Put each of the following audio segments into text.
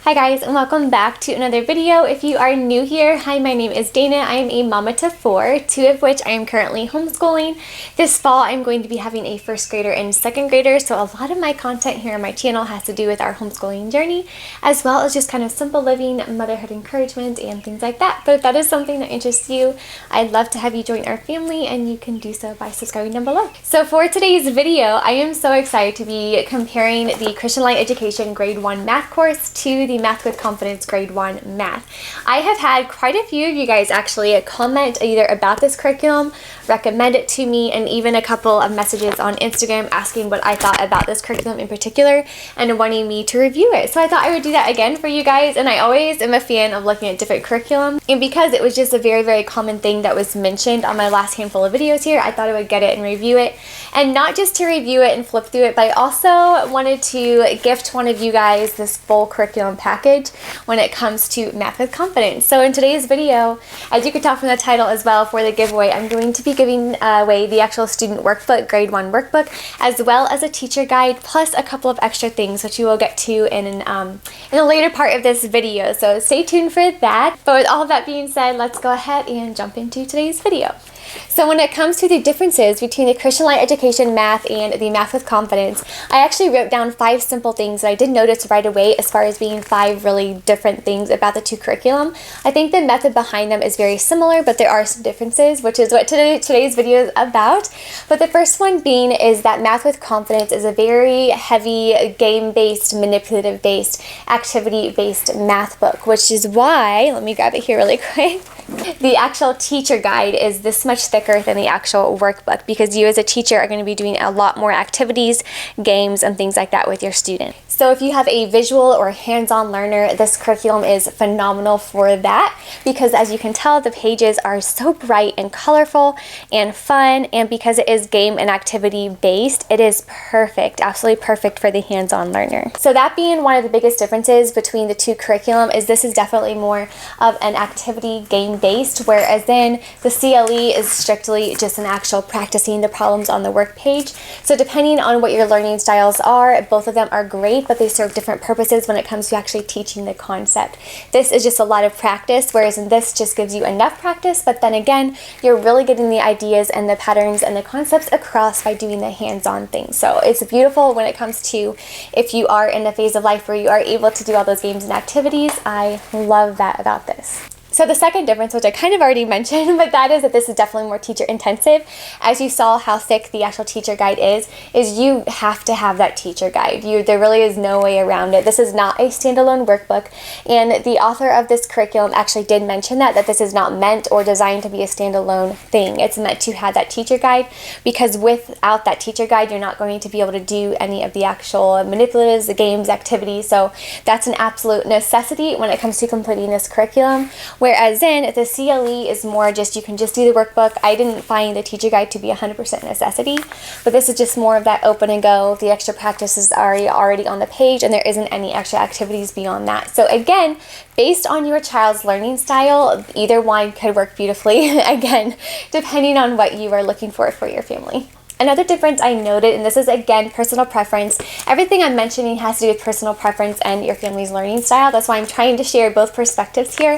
Hi guys, and welcome back to another video. If you are new here, hi, my name is Dana. I am a mama to 4, 2 of which I am currently homeschooling. This fall, I'm going to be having a first grader and second grader, so a lot of my content here on my channel has to do with our homeschooling journey, as well as just kind of simple living, motherhood encouragement, and things like that. But if that is something that interests you, I'd love to have you join our family, and you can do so by subscribing down below. So for today's video, I am so excited to be comparing the Christian Light Education Grade 1 Math course to the Math with Confidence Grade 1 Math. I have had quite a few of you guys actually comment either about this curriculum, recommend it to me, and even a couple of messages on Instagram asking what I thought about this curriculum in particular and wanting me to review it. So I thought I would do that again for you guys, and I always am a fan of looking at different curriculum, and because it was just a very common thing that was mentioned on my last handful of videos here, I thought I would get it and review it, and not just to review it and flip through it, but I also wanted to gift one of you guys this full curriculum package when it comes to Math with Confidence. So in today's video, as you can tell from the title as well for the giveaway, I'm going to be giving away the actual student workbook, Grade 1 workbook, as well as a teacher guide, plus a couple of extra things which you will get to in a later part of this video. So stay tuned for that. But with all of that being said, let's go ahead and jump into today's video. So when it comes to the differences between the Christian Light Education Math and the Math with Confidence, I actually wrote down 5 simple things that I did notice right away as far as being 5 really different things about the two curriculum. I think the method behind them is very similar, but there are some differences, which is what today's video is about. But the first one being is that Math with Confidence is a very heavy game-based, manipulative-based, activity-based math book, which is why, let me grab it here really quick, the actual teacher guide is this much thicker than the actual workbook, because you as a teacher are going to be doing a lot more activities, games, and things like that with your student. So if you have a visual or hands-on learner, this curriculum is phenomenal for that, because as you can tell, the pages are so bright and colorful and fun, and because it is game and activity based, it is perfect, absolutely perfect for the hands-on learner. So that being one of the biggest differences between the two curriculum is this is definitely more of an activity game based, whereas then the CLE is strictly just an actual practicing the problems on the work page. So depending on what your learning styles are, both of them are great, but they serve different purposes when it comes to actually teaching the concept. This is just a lot of practice, whereas in this just gives you enough practice, but then again, you're really getting the ideas and the patterns and the concepts across by doing the hands-on things. So it's beautiful when it comes to if you are in a phase of life where you are able to do all those games and activities. I love that about this. So the second difference, which I kind of already mentioned, but that is that this is definitely more teacher intensive. As you saw how thick the actual teacher guide is you have to have that teacher guide. There really is no way around it. This is not a standalone workbook, and the author of this curriculum actually did mention that this is not meant or designed to be a standalone thing. It's meant to have that teacher guide, because without that teacher guide, you're not going to be able to do any of the actual manipulatives, the games, activities. So that's an absolute necessity when it comes to completing this curriculum. Whereas then the CLE is more just, you can just do the workbook. I didn't find the teacher guide to be 100% necessity, but this is just more of that open and go. The extra practices are already on the page, and there isn't any extra activities beyond that. So again, based on your child's learning style, either one could work beautifully, again, depending on what you are looking for your family. Another difference I noted, and this is again personal preference, everything I'm mentioning has to do with personal preference and your family's learning style. That's why I'm trying to share both perspectives here.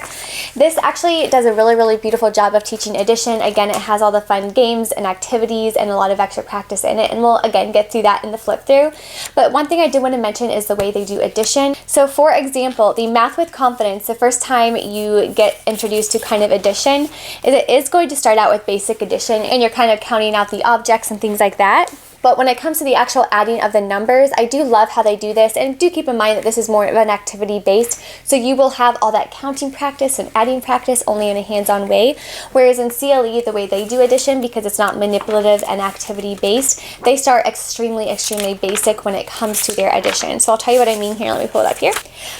This actually does a really beautiful job of teaching addition. Again, it has all the fun games and activities and a lot of extra practice in it, and we'll again get through that in the flip through. But one thing I did want to mention is the way they do addition. So for example, the Math with Confidence, the first time you get introduced to kind of addition, it is going to start out with basic addition, and you're kind of counting out the objects and things like that. But when it comes to the actual adding of the numbers, I do love how they do this, and do keep in mind that this is more of an activity based, so you will have all that counting practice and adding practice only in a hands-on way, whereas in CLE, the way they do addition, because it's not manipulative and activity based, they start extremely basic when it comes to their addition. So I'll tell you what I mean here. Let me pull it up here.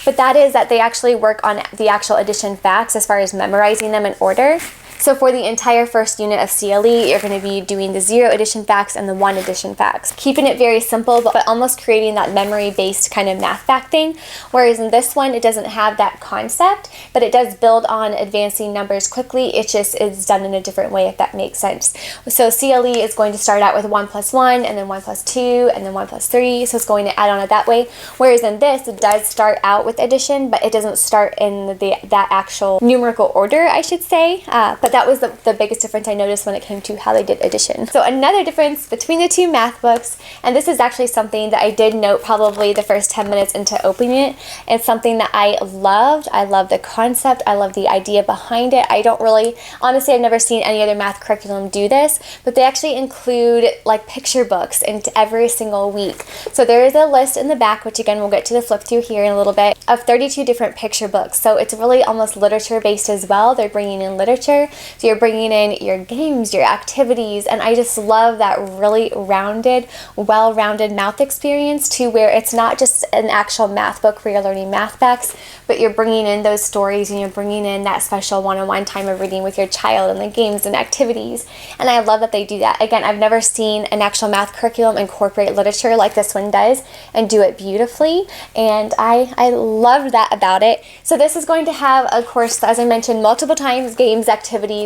But that is that they actually work on the actual addition facts as far as memorizing them in order. So for the entire first unit of CLE, you're going to be doing the 0 addition facts and the 1 addition facts, keeping it very simple, but almost creating that memory-based kind of math fact thing. Whereas in this one, it doesn't have that concept, but it does build on advancing numbers quickly. It just is done in a different way, if that makes sense. So CLE is going to start out with 1 plus 1, and then 1 plus 2, and then 1 plus 3. So it's going to add on it that way. Whereas in this, it does start out with addition, but it doesn't start in that actual numerical order, I should say. But that was the biggest difference I noticed when it came to how they did addition. So another difference between the two math books, and this is actually something that I did note probably the first 10 minutes into opening it. It's something that I loved. I love the concept. I love the idea behind it. I don't really, honestly, I've never seen any other math curriculum do this, but they actually include like picture books into every single week. So there is a list in the back, which again, we'll get to the flip through here in a little bit, of 32 different picture books. So it's really almost literature based as well. They're bringing in literature. So you're bringing in your games, your activities, and I just love that really rounded, well-rounded math experience to where it's not just an actual math book where you're learning math facts, but you're bringing in those stories and you're bringing in that special one-on-one time of reading with your child and the games and activities. And I love that they do that. Again, I've never seen an actual math curriculum incorporate literature like this one does and do it beautifully. And I love that about it. So this is going to have, of course, as I mentioned multiple times, games, activities,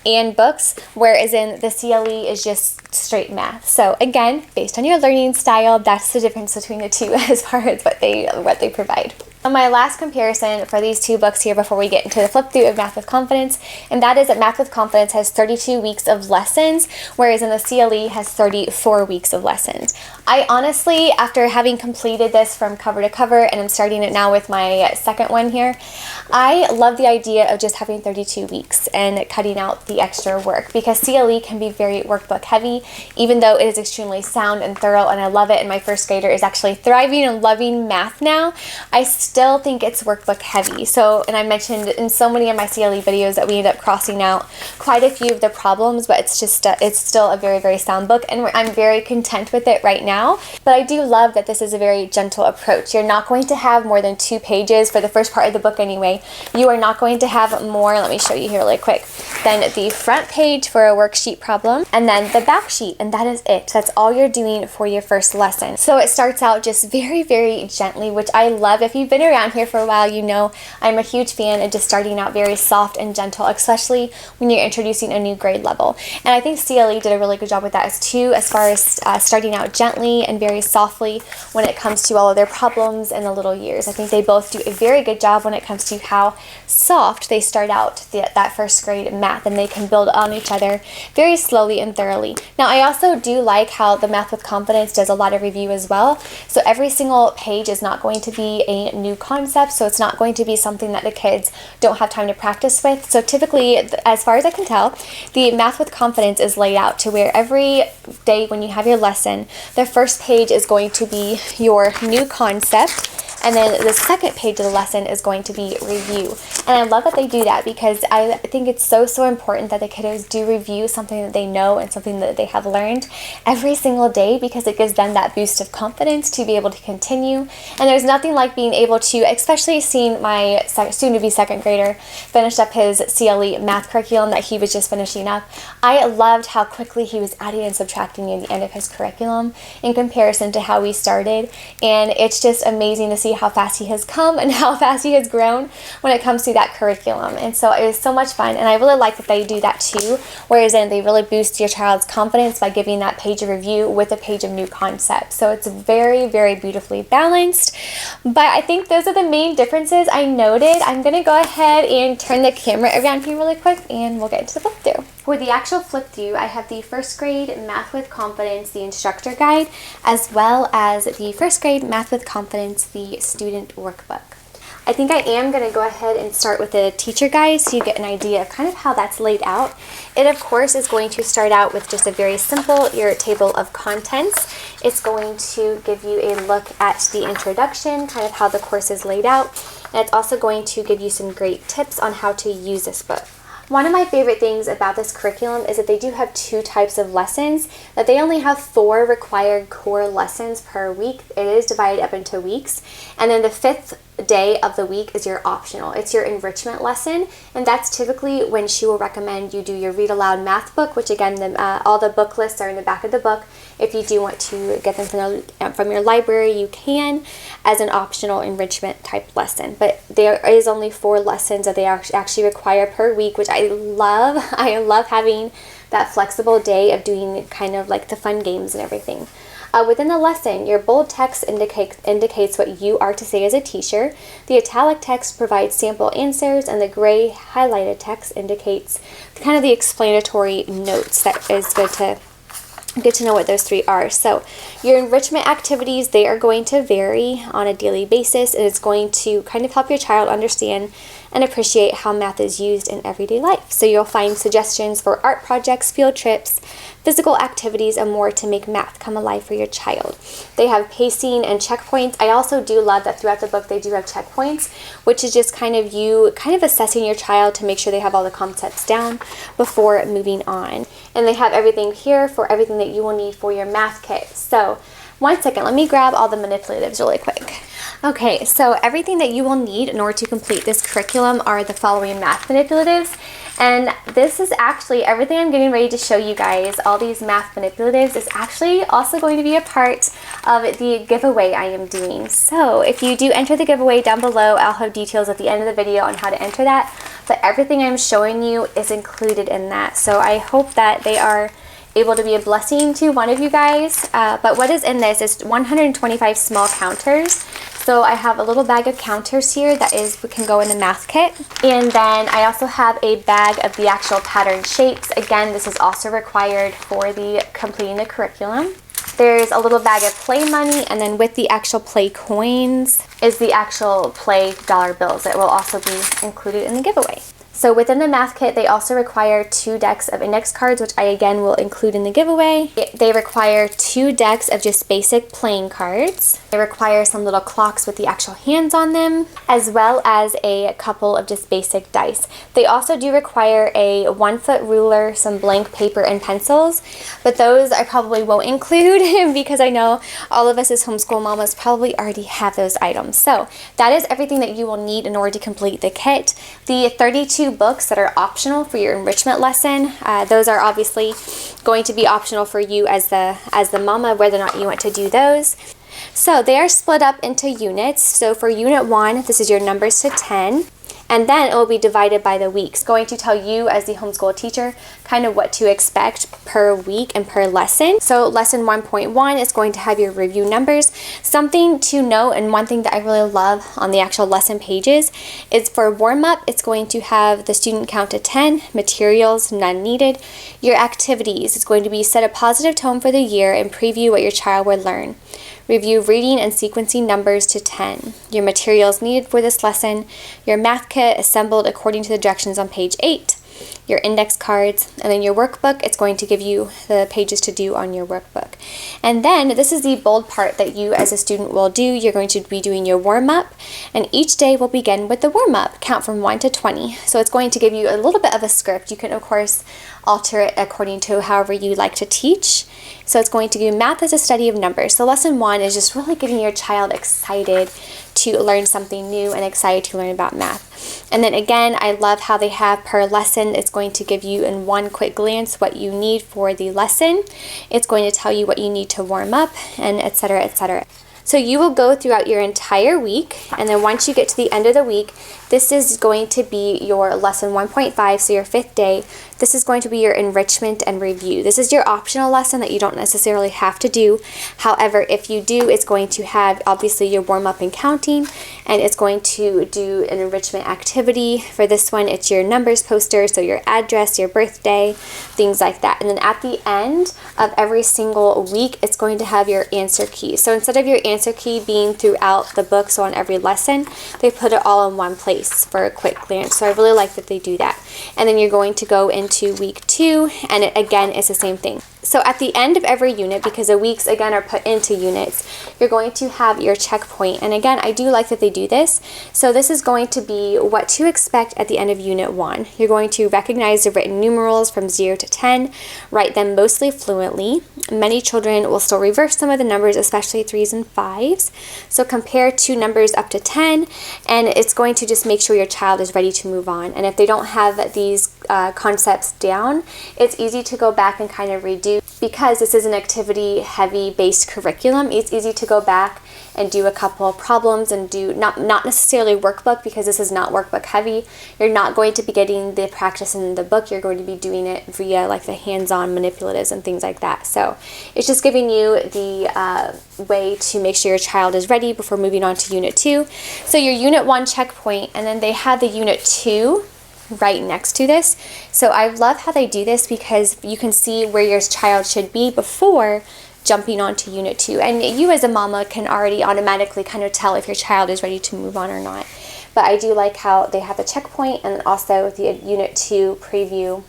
and books, whereas in the CLE is just straight math. So again, based on your learning style, that's the difference between the two as far as what they provide. And my last comparison for these two books here before we get into the flip through of Math with Confidence, and that is that Math with Confidence has 32 weeks of lessons, whereas in the CLE has 34 weeks of lessons. I honestly, after having completed this from cover to cover, and I'm starting it now with my second one here, I love the idea of just having 32 weeks and cutting out the extra work, because CLE can be very workbook heavy, even though it is extremely sound and thorough, and I love it, and my first grader is actually thriving and loving math now. I still think it's workbook heavy. So, and I mentioned in so many of my CLE videos that we end up crossing out quite a few of the problems, but it's just, it's still a very, very sound book, and I'm very content with it right now. But I do love that this is a very gentle approach. You're not going to have more than 2 pages for the first part of the book anyway. You are not going to have more, let me show you here really quick, than the front page for a worksheet problem, and then the back sheet, and that is it. That's all you're doing for your first lesson. So it starts out just very, very gently, which I love. If you've been around here for a while, you know I'm a huge fan of just starting out very soft and gentle, especially when you're introducing a new grade level. And I think CLE did a really good job with that as far as starting out gently and very softly when it comes to all of their problems in the little years. I think they both do a very good job when it comes to how soft they start out that first grade math, and they can build on each other very slowly and thoroughly. Now, I also do like how the Math with Confidence does a lot of review as well. So every single page is not going to be a new concept, so it's not going to be something that the kids don't have time to practice with. So typically, as far as I can tell, the Math with Confidence is laid out to where every day when you have your lesson, the first page is going to be your new concept, and then the second page of the lesson is going to be review. And I love that they do that, because I think it's so important that the kiddos do review something that they know and something that they have learned every single day, because it gives them that boost of confidence to be able to continue. And there's nothing like being able to, especially seeing my soon-to-be second grader finish up his CLE math curriculum that he was just finishing up. I loved how quickly he was adding and subtracting near the end of his curriculum in comparison to how we started. And it's just amazing to see how fast he has come and how fast he has grown when it comes to that curriculum. And so it was so much fun, and I really like that they do that too, whereas then they really boost your child's confidence by giving that page of review with a page of new concepts. So it's very, very beautifully balanced. But I think those are the main differences I noted. I'm going to go ahead and turn the camera around here really quick, and we'll get into the flip through. For the actual flip through, I have the first grade Math with Confidence, the instructor guide, as well as the first grade Math with Confidence, the student workbook. I think I am going to go ahead and start with the teacher guide so you get an idea of kind of how that's laid out. It, of course, is going to start out with just a very simple, your table of contents. It's going to give you a look at the introduction, kind of how the course is laid out, and it's also going to give you some great tips on how to use this book. One of my favorite things about this curriculum is that they do have 2 types of lessons, that they only have 4 required core lessons per week. It is divided up into weeks. And then the 5th day of the week is your optional. It's your enrichment lesson, and that's typically when she will recommend you do your read aloud math book, which again, all the book lists are in the back of the book. If you do want to get them from your library, you can, as an optional enrichment type lesson. But there is only 4 lessons that they actually require per week, which I love. I love having that flexible day of doing kind of like the fun games and everything. Within the lesson, your bold text indicates what you are to say as a teacher. The italic text provides sample answers, and the gray highlighted text indicates kind of the explanatory notes. That is good to know what those 3 are. So your enrichment activities, they are going to vary on a daily basis, and it's going to kind of help your child understand and appreciate how math is used in everyday life. So you'll find suggestions for art projects, field trips, physical activities, and more to make math come alive for your child. They have pacing and checkpoints. I also do love that throughout the book they do have checkpoints, which is just kind of assessing your child to make sure they have all the concepts down before moving on. And they have everything here for everything that you will need for your math kit. So one second, let me grab all the manipulatives really quick. Okay, so everything that you will need in order to complete this curriculum are the following math manipulatives. And this is actually everything I'm getting ready to show you guys. All these math manipulatives is actually also going to be a part of the giveaway I am doing. So if you do enter the giveaway down below, I'll have details at the end of the video on how to enter that. But everything I'm showing you is included in that. So I hope that they are able to be a blessing to one of you guys. But what is in this is 125 small counters. So I have a little bag of counters here that can go in the math kit. And then I also have a bag of the actual pattern shapes. Again, this is also required for completing the curriculum. There's a little bag of play money, and then with the actual play coins is the actual play dollar bills that will also be included in the giveaway. So within the math kit, they also require 2 decks of index cards, which I again will include in the giveaway. They require 2 decks of just basic playing cards. They require some little clocks with the actual hands on them, as well as a couple of just basic dice. They also do require a 1-foot ruler, some blank paper, and pencils, but those I probably won't include because I know all of us as homeschool mamas probably already have those items. So that is everything that you will need in order to complete the kit. The 32 books that are optional for your enrichment lesson, those are obviously going to be optional for you as the mama, whether or not you want to do those. So they are split up into units. So for unit 1, this is your numbers to 10. And then it will be divided by the weeks, going to tell you as the homeschool teacher kind of what to expect per week and per lesson. So lesson 1.1 is going to have your review numbers. Something to note, and one thing that I really love on the actual lesson pages, is for warm-up, it's going to have the student count to 10, materials, none needed. Your activities is going to be set a positive tone for the year and preview what your child would learn. Review reading and sequencing numbers to 10. Your materials needed for this lesson. Your math kit assembled according to the directions on page 8. Your index cards, and then your workbook. It's going to give you the pages to do on your workbook. And then this is the bold part that you as a student will do. You're going to be doing your warm-up, and each day will begin with the warm-up. Count from 1 to 20. So it's going to give you a little bit of a script. You can, of course, alter it according to however you like to teach. So it's going to be math as a study of numbers. So lesson 1 is just really getting your child excited to learn something new and excited to learn about math. And then again, I love how they have per lesson. It's going to give you in one quick glance what you need for the lesson. It's going to tell you what you need to warm up, and etc., etc. So you will go throughout your entire week, and then once you get to the end of the week, this is going to be your lesson 1.5, so your 5th day. This is going to be your enrichment and review. This is your optional lesson that you don't necessarily have to do. However, if you do, it's going to have obviously your warm-up and counting, and it's going to do an enrichment activity. For this one, it's your numbers poster, so your address, your birthday, things like that. And then at the end of every single week, it's going to have your answer key. So instead of your answer key being throughout the book, so on every lesson, they put it all in one place for a quick glance. So I really like that they do that. And then you're going to go into week 2, and it again is the same thing. So at the end of every unit, because the weeks again are put into units, you're going to have your checkpoint. And again, I do like that they do this. So this is going to be what to expect at the end of unit 1. You're going to recognize the written numerals from 0 to 10, write them mostly fluently. Many children will still reverse some of the numbers, especially 3s and 5s. So compare 2 numbers up to 10, and it's going to just make sure your child is ready to move on. And if they don't have these concepts down, it's easy to go back and kind of redo. Because this is an activity heavy based curriculum, it's easy to go back and do a couple of problems and do not necessarily workbook, because this is not workbook heavy. You're not going to be getting the practice in the book, you're going to be doing it via like the hands-on manipulatives and things like that. So it's just giving you the way to make sure your child is ready before moving on to unit 2. So your unit 1 checkpoint, and then they have the unit 2 right next to this. So I love how they do this, because you can see where your child should be before jumping on to unit 2. And you as a mama can already automatically kind of tell if your child is ready to move on or not. But I do like how they have a checkpoint and also the unit 2 preview,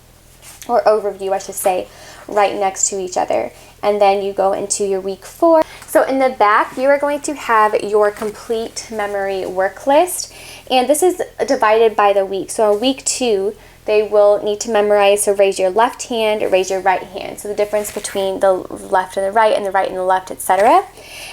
or overview I should say, right next to each other. And then you go into your week 4. So in the back, you are going to have your complete memory work list. And this is divided by the week. So on week 2, they will need to memorize, so raise your left hand, raise your right hand. So the difference between the left and the right and the left, etc.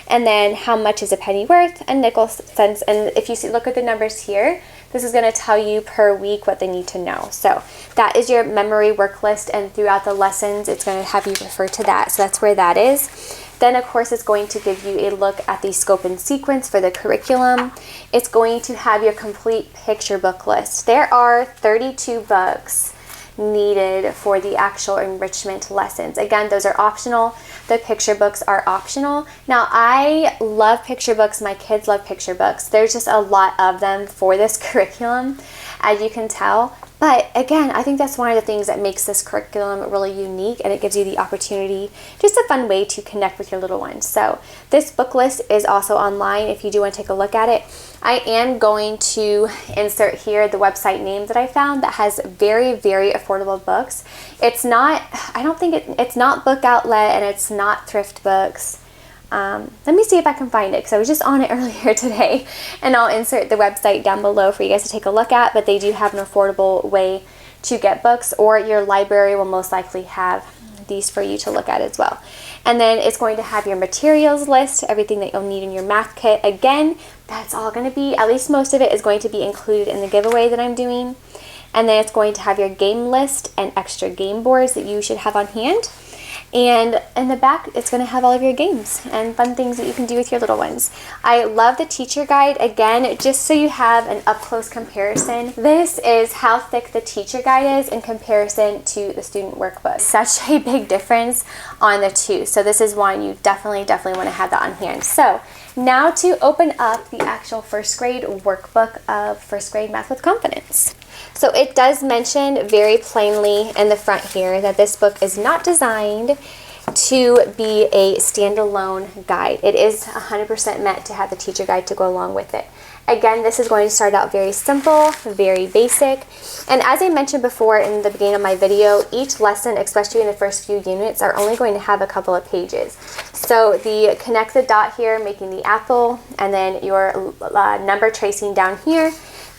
And then how much is a penny worth, a nickel cents. And if you see, look at the numbers here, this is going to tell you per week what they need to know. So that is your memory work list, and throughout the lessons, it's going to have you refer to that. So that's where that is. Then, of course, it's going to give you a look at the scope and sequence for the curriculum. It's going to have your complete picture book list. There are 32 books needed for the actual enrichment lessons. Again, those are optional. The picture books are optional. Now, I love picture books. My kids love picture books. There's just a lot of them for this curriculum, as you can tell. But again, I think that's one of the things that makes this curriculum really unique, and it gives you the opportunity, just a fun way to connect with your little ones. So this book list is also online if you do want to take a look at it. I am going to insert here the website name that I found that has very, very affordable books. It's not, I don't think it's not Book Outlet, and it's not Thrift Books. Let me see if I can find it, because I was just on it earlier today, and I'll insert the website down below for you guys to take a look at. But they do have an affordable way to get books, or your library will most likely have these for you to look at as well. And then it's going to have your materials list, everything that you'll need in your math kit. Again, that's all going to be, at least most of it is going to be included in the giveaway that I'm doing. And then it's going to have your game list and extra game boards that you should have on hand. And in the back, it's going to have all of your games and fun things that you can do with your little ones. I love the teacher guide. Again, just so you have an up-close comparison, this is how thick the teacher guide is in comparison to the student workbook. Such a big difference on the two. So this is one you definitely want to have that on hand. So now to open up the actual first grade workbook of First Grade Math with Confidence. So it does mention very plainly in the front here that this book is not designed to be a standalone guide. It is 100% meant to have the teacher guide to go along with it. Again, this is going to start out very simple, very basic. And as I mentioned before in the beginning of my video, each lesson, especially in the first few units, are only going to have a couple of pages. So the connect the dot here, making the apple, and then your number tracing down here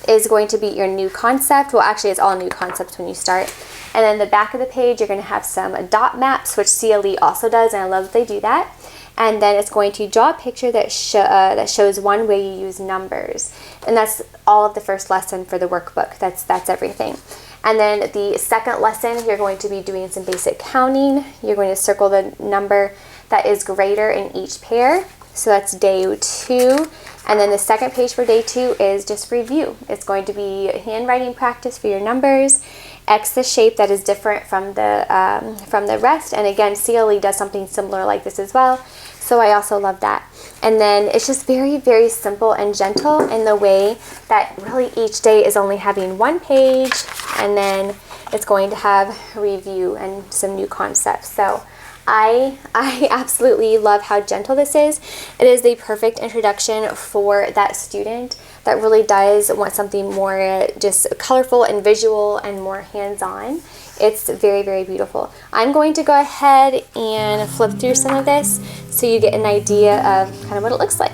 is going to be your new concept. Well, actually, it's all new concepts when you start. And then the back of the page, you're going to have some dot maps, which CLE also does, and I love that they do that. And then it's going to draw a picture that shows one way you use numbers. And that's all of the first lesson for the workbook. That's everything. And then the second lesson, you're going to be doing some basic counting. You're going to circle the number that is greater in each pair. So that's day 2. And then the second page for day 2 is just review. It's going to be handwriting practice for your numbers. X the shape that is different from the rest. And again, CLE does something similar like this as well. So I also love that. And then it's just very, very simple and gentle in the way that really each day is only having one page, and then it's going to have review and some new concepts. So I absolutely love how gentle this is. It is the perfect introduction for that student that really does want something more just colorful and visual and more hands-on. It's very, very beautiful. I'm going to go ahead and flip through some of this so you get an idea of kind of what it looks like.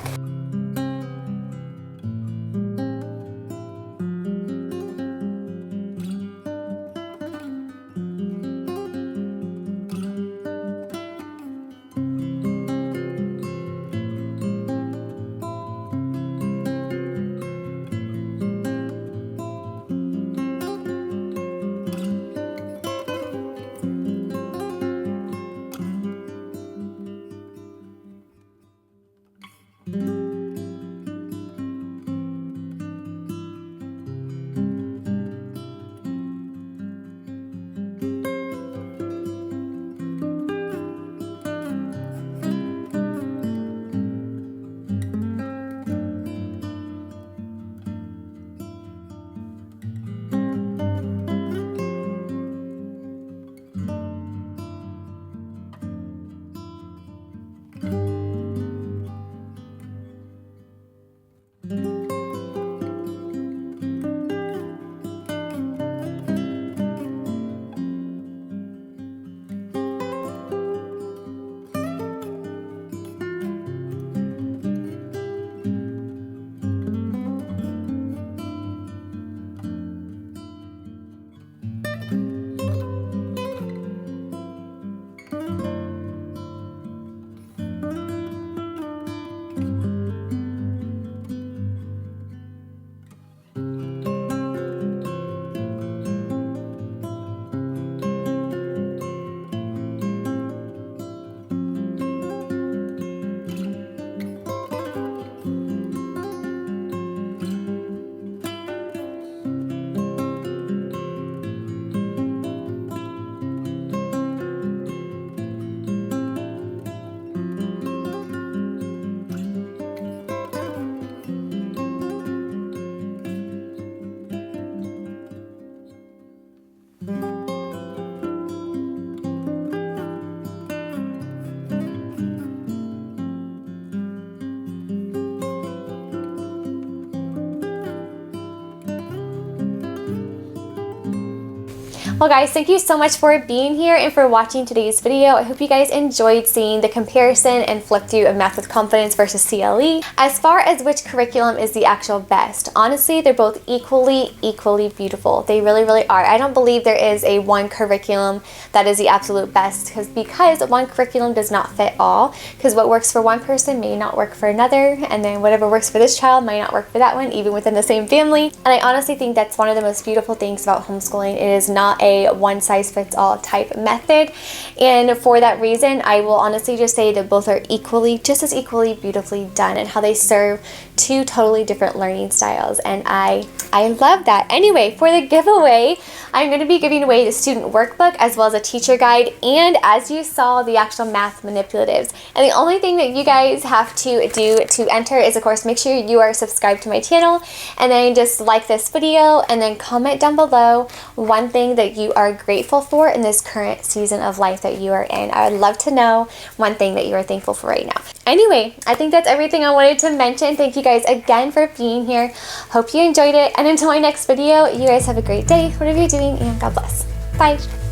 Well guys, thank you so much for being here and for watching today's video. I hope you guys enjoyed seeing the comparison and flip through of Math with Confidence versus CLE. As far as which curriculum is the actual best, honestly, they're both equally beautiful. They really, really are. I don't believe there is a one curriculum that is the absolute best because one curriculum does not fit all, because what works for one person may not work for another, and then whatever works for this child might not work for that one, even within the same family. And I honestly think that's one of the most beautiful things about homeschooling. It is not a one-size-fits-all type method, and for that reason I will honestly just say that both are just as equally beautifully done, and how they serve two totally different learning styles, and I love that. Anyway, for the giveaway, I'm going to be giving away the student workbook as well as a teacher guide, and as you saw, the actual math manipulatives. And the only thing that you guys have to do to enter is, of course, make sure you are subscribed to my channel, and then just like this video, and then comment down below one thing that you are grateful for in this current season of life that you are in. I would love to know one thing that you are thankful for right now. Anyway, I think that's everything I wanted to mention. Thank you guys again for being here. Hope you enjoyed it, and until my next video, you guys have a great day, whatever you're doing, and God bless. Bye.